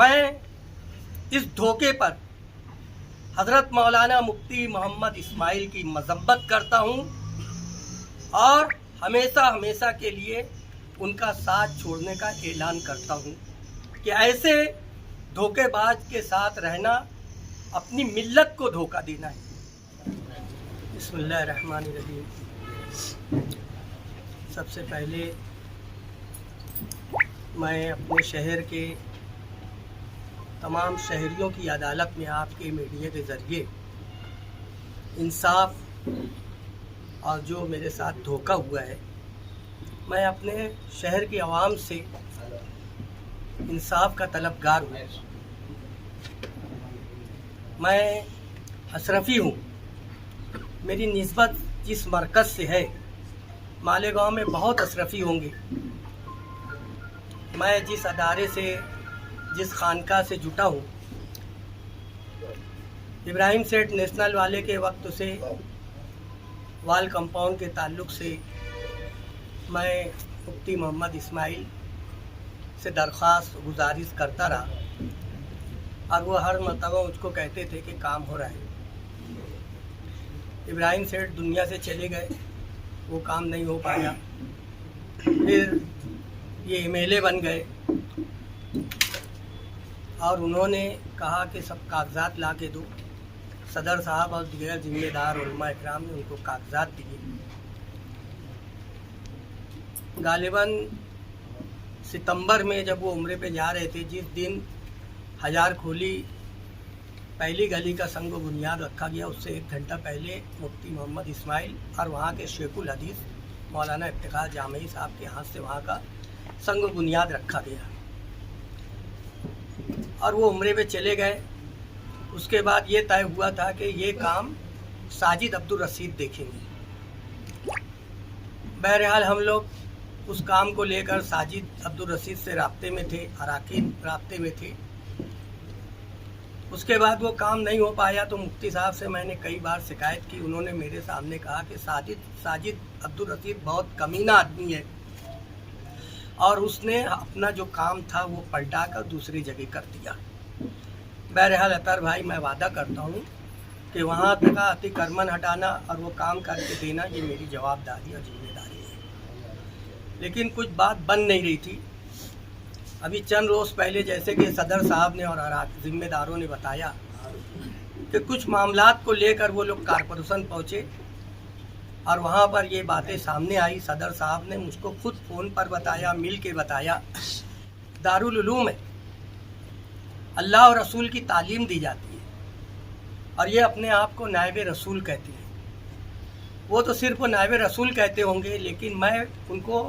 मैं इस धोखे पर हज़रत मौलाना मुफ्ती मोहम्मद इस्माइल की मज़म्मत करता हूँ और हमेशा हमेशा के लिए उनका साथ छोड़ने का ऐलान करता हूँ कि ऐसे धोखेबाज के साथ रहना अपनी मिल्लत को धोखा देना है। बिस्मिल्लाहिर्रहमानिर्रहीम। सबसे पहले मैं अपने शहर के तमाम शहरियों की अदालत में आपके मीडिया के ज़रिए इंसाफ और जो मेरे साथ धोखा हुआ है, मैं अपने शहर की आवाम से इंसाफ का तलबगार हूँ। मैं अशरफी हूँ। मेरी निस्बत जिस मरकज़ से है, मालेगांव में बहुत अशरफी होंगे। मैं जिस अदारे से, जिस खानका से जुटा हूँ, इब्राहिम सेठ नेशनल वाले के वक्त से वाल कंपाउंड के ताल्लुक़ से मैं मुफ्ती मोहम्मद इस्माइल से दरख्वास्त गुजारिश करता रहा और वो हर मरतबा मुझको कहते थे कि काम हो रहा है। इब्राहिम सेठ दुनिया से चले गए, वो काम नहीं हो पाया। फिर ये MLA बन गए और उन्होंने कहा कि सब कागजात ला के दो। सदर साहब और दीगर जिम्मेदार उलमा इकराम ने उनको कागजात दिए। गालिबन सितंबर में जब वो उम्रे पे जा रहे थे, जिस दिन हजार खोली पहली गली का संग बुनियाद रखा गया, उससे 1 घंटा पहले मुफ्ती मोहम्मद इस्माइल और वहाँ के शेखुल हदीस मौलाना इफ्तिखार जामई साहब के हाथ से वहाँ का संग बुनियाद रखा गया और वो उम्रे पे चले गए। उसके बाद ये तय हुआ था कि ये काम साजिद अब्दुल रशीद देखेंगे। बहरहाल हम लोग उस काम को लेकर साजिद अब्दुल रशीद से राब्ते में थे, अराकीन राब्ते में थे। उसके बाद वो काम नहीं हो पाया तो मुफ्ती साहब से मैंने कई बार शिकायत की। उन्होंने मेरे सामने कहा कि साजिद अब्दुल रशीद बहुत कमीना आदमी है और उसने अपना जो काम था वो पलटा कर दूसरी जगह कर दिया। बहरहाल अतर भाई, मैं वादा करता हूँ कि वहाँ तक अतिक्रमण हटाना और वो काम करके देना ये मेरी जवाबदारी और जिम्मेदारी है। लेकिन कुछ बात बन नहीं रही थी। अभी चंद रोज़ पहले जैसे कि सदर साहब ने और जिम्मेदारों ने बताया कि कुछ मामलात को लेकर वो लोग कारपोरेशन पहुँचे और वहाँ पर ये बातें सामने आई। सदर साहब ने मुझको खुद फ़ोन पर बताया, मिल के बताया, दारुल उलूम में अल्लाह और रसूल की तालीम दी जाती है और ये अपने आप को नायब रसूल कहती है। वो तो सिर्फ नायब रसूल कहते होंगे, लेकिन मैं उनको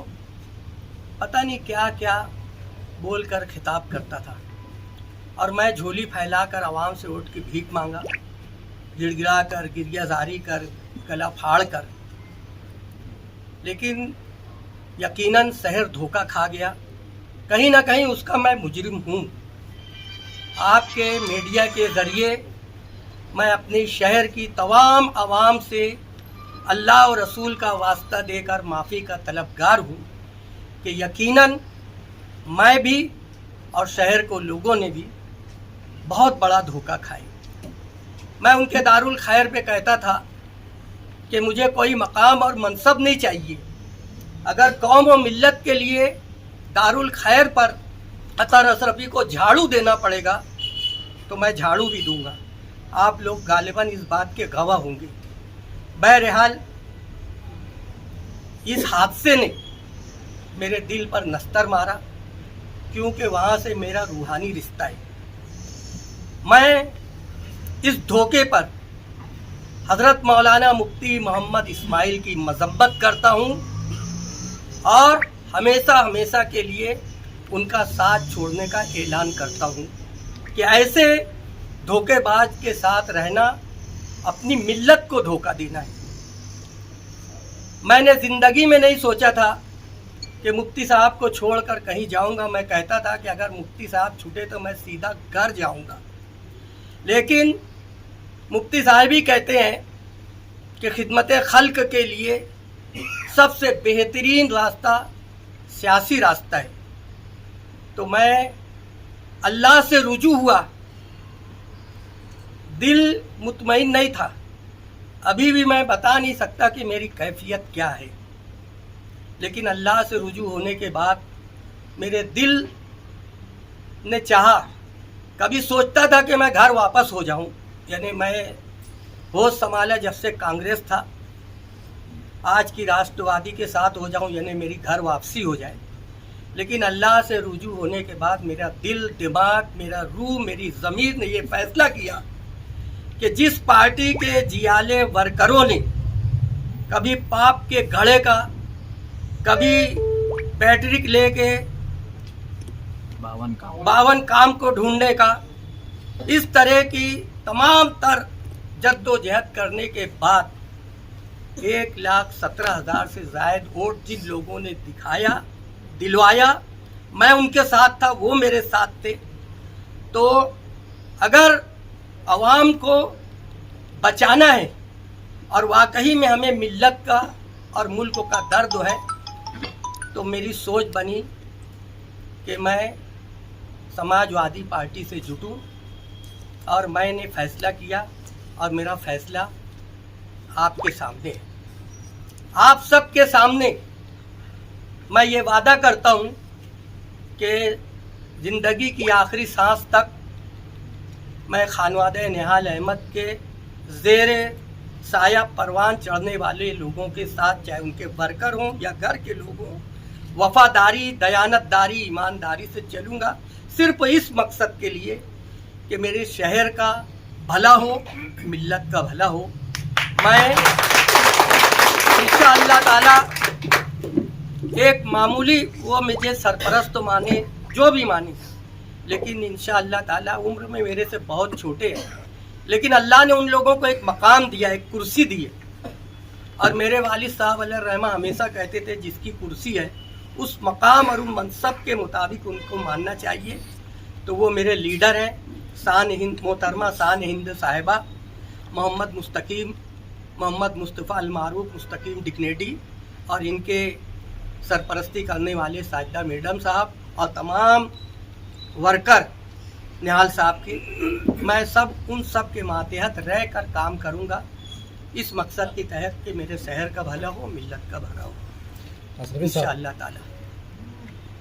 पता नहीं क्या क्या बोल कर खिताब करता था और मैं झोली फैलाकर आवाम से उठ के भीख मांगा, गिड़गिड़ा कर, गिरियाजारी कर, गला फाड़ कर। लेकिन यकीनन शहर धोखा खा गया। कहीं ना कहीं उसका मैं मुजरिम हूँ। आपके मीडिया के ज़रिए मैं अपने शहर की तमाम आवाम से अल्लाह और रसूल का वास्ता देकर माफ़ी का तलबगार हूँ कि यकीनन मैं भी और शहर को लोगों ने भी बहुत बड़ा धोखा खाया। मैं उनके दारुल खैर पे कहता था कि मुझे कोई मकाम और मनसब नहीं चाहिए। अगर कौम और मिल्लत के लिए दारुल खैर पर अतर अशरफी को झाड़ू देना पड़ेगा तो मैं झाड़ू भी दूंगा। आप लोग गालिबन इस बात के गवाह होंगे। बहरहाल इस हादसे ने मेरे दिल पर नस्तर मारा, क्योंकि वहाँ से मेरा रूहानी रिश्ता है। मैं इस धोखे पर हज़रत मौलाना मुफ्ती मोहम्मद इस्माइल की मज़म्मत करता हूँ और हमेशा हमेशा के लिए उनका साथ छोड़ने का ऐलान करता हूँ कि ऐसे धोखेबाज के साथ रहना अपनी मिल्लत को धोखा देना है। मैंने ज़िंदगी में नहीं सोचा था कि मुफ्ती साहब को छोड़कर कहीं जाऊंगा। मैं कहता था कि अगर मुफ्ती साहब छूटे तो मैं सीधा घर जाऊंगा। लेकिन मुफ्ती साहब ही कहते हैं कि खिदमत खल्क के लिए सबसे बेहतरीन रास्ता सियासी रास्ता है। तो मैं अल्लाह से रुजू हुआ, दिल मुतमईन नहीं था। अभी भी मैं बता नहीं सकता कि मेरी कैफियत क्या है, लेकिन अल्लाह से रुजू होने के बाद मेरे दिल ने चाहा, कभी सोचता था कि मैं घर वापस हो जाऊं, यानी मैं होश संभाला जब से कांग्रेस था, आज की राष्ट्रवादी के साथ हो जाऊं, यानी मेरी घर वापसी हो जाए। लेकिन अल्लाह से रुजू होने के बाद मेरा दिल, दिमाग, मेरा रूह, मेरी ज़मीर ने ये फैसला किया कि जिस पार्टी के जियाले वर्करों ने कभी पाप के घड़े का, कभी पैट्रिक लेके 52 काम को ढूंढने का, इस तरह की तमाम तर जद्दोजहद करने के बाद 1,17,000 से ज़ायद वोट जिन लोगों ने दिलवाया, मैं उनके साथ था, वो मेरे साथ थे। तो अगर अवाम को बचाना है और वाकई में हमें मिल्लत का और मुल्क का दर्द है, तो मेरी सोच बनी कि मैं समाजवादी पार्टी से जुटूं, और मैंने फैसला किया, और मेरा फैसला आपके सामने है, आप सबके सामने। मैं ये वादा करता हूँ कि ज़िंदगी की आखिरी सांस तक मैं खानवादे निहाल अहमद के ज़ेरे साया परवान चढ़ने वाले लोगों के साथ, चाहे उनके वर्कर हों या घर के लोग हों, वफादारी, दयानतदारी, ईमानदारी से चलूँगा, सिर्फ इस मकसद के लिए कि मेरे शहर का भला हो, मिल्लत का भला हो। मैं इंशाअल्लाह ताला एक मामूली, वो मुझे सरपरस्त तो माने, जो भी माने, लेकिन इंशाअल्लाह ताला उम्र में मेरे से बहुत छोटे हैं, लेकिन अल्लाह ने उन लोगों को एक मकाम दिया, एक कुर्सी दी है। और मेरे वालिद साहब अलैहि रहमा हमेशा कहते थे, जिसकी कुर्सी है उस मकाम और उन मनसब के मुताबिक उनको मानना चाहिए। तो वो मेरे लीडर हैं, शान हिंद मोहतरमा शान हिंद साहिबा मोहम्मद मुस्तफ़ा अल मारूफ मुस्तकीम डिग्नेडी, और इनके सरपरस्ती करने वाले साजिदा मैडम साहब और तमाम वर्कर निहाल साहब की, मैं सब उन सब के मातहत रह कर काम करूँगा, इस मकसद के तहत कि मेरे शहर का भला हो, मिल्लत का भला हो इंशाअल्लाह ताला।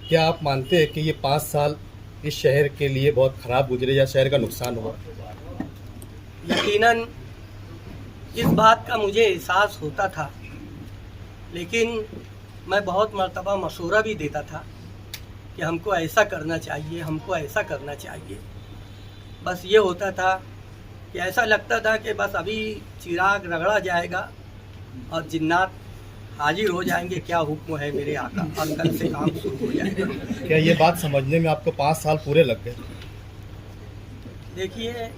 क्या आप मानते हैं कि ये 5 साल इस शहर के लिए बहुत ख़राब गुजरे या शहर का नुकसान हुआ? यकीनन इस बात का मुझे एहसास होता था, लेकिन मैं बहुत मर्तबा मशवरा भी देता था कि हमको ऐसा करना चाहिए, हमको ऐसा करना चाहिए। बस ये होता था कि ऐसा लगता था कि बस अभी चिराग रगड़ा जाएगा और जिन्नात हाजिर हो जाएंगे, क्या हुक्म है मेरे आका, और कल से काम शुरू हो जाएगा। क्या ये बात समझने में आपको 5 साल पूरे लग गए? देखिए,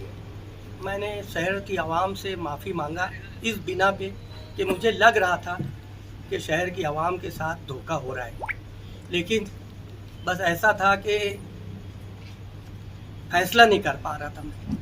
मैंने शहर की आवाम से माफ़ी मांगा इस बिना पे कि मुझे लग रहा था कि शहर की आवाम के साथ धोखा हो रहा है, लेकिन बस ऐसा था कि फैसला नहीं कर पा रहा था मैं।